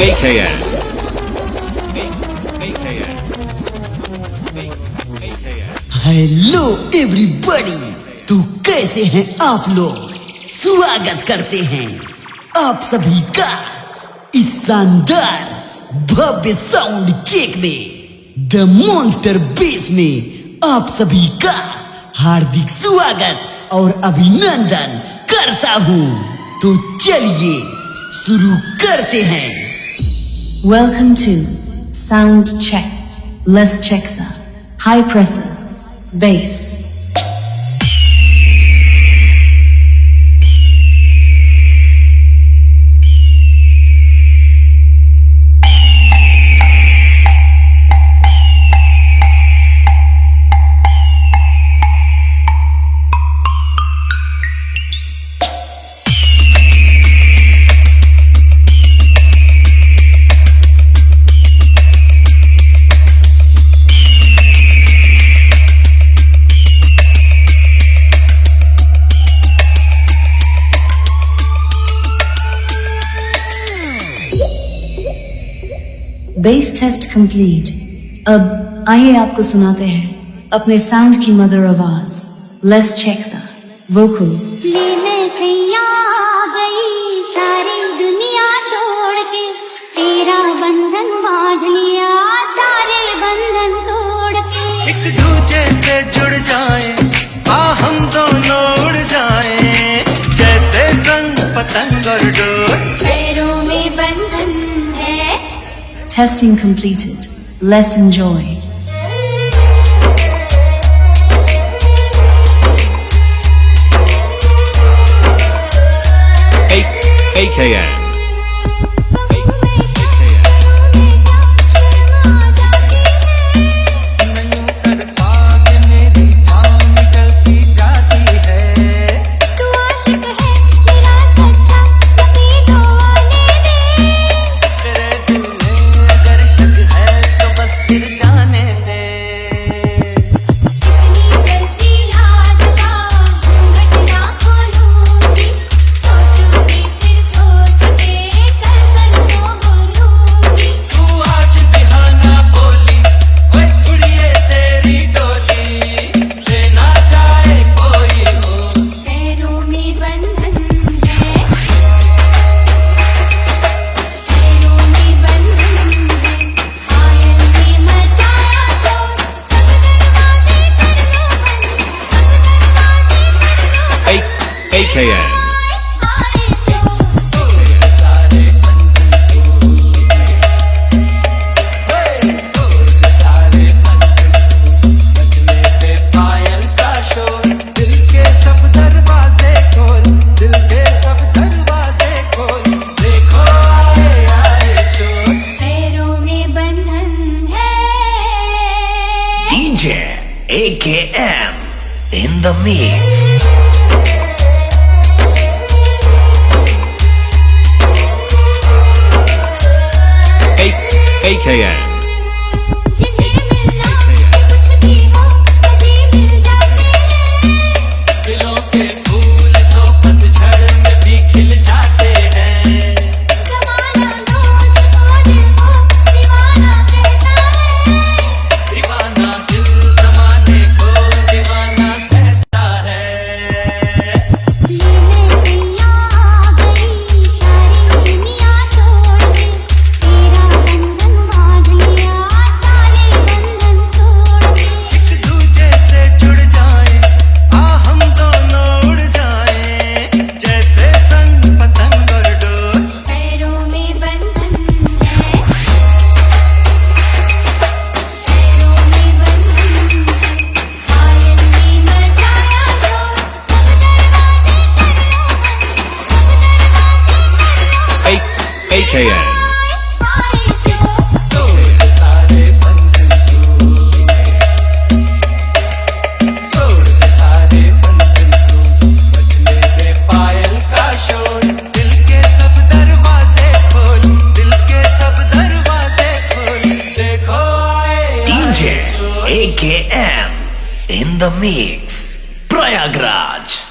AKN. Hello everybody, तो कैसे हैं आप लोग। स्वागत करते हैं आप सभी का इस शानदार भव्य साउंड चेक में। द मॉन्स्टर बेस में आप सभी का हार्दिक स्वागत और अभिनंदन करता हूँ। तो चलिए शुरू करते हैं। Welcome to Sound Check. Let's check the high pressure bass. Bass test complete. अब आइए आपको सुनाते हैं अपने साउंड की मधुर आवाज। Let's check the vocal. गई सारी दुनिया छोड़ के, तेरा बंधन बांध लिया सारे बंधन तोड़ के। एक दूजे से जुड़ जाए, हम दोनों उड़ जाए, जैसे रंग पतंग और डोर। पैरों में बंधन है। Testing completed. Let's enjoy. AKN. AKN. DJ AKN in the mix. AKN. AKN. DJ AKN in the mix. Prayagraj.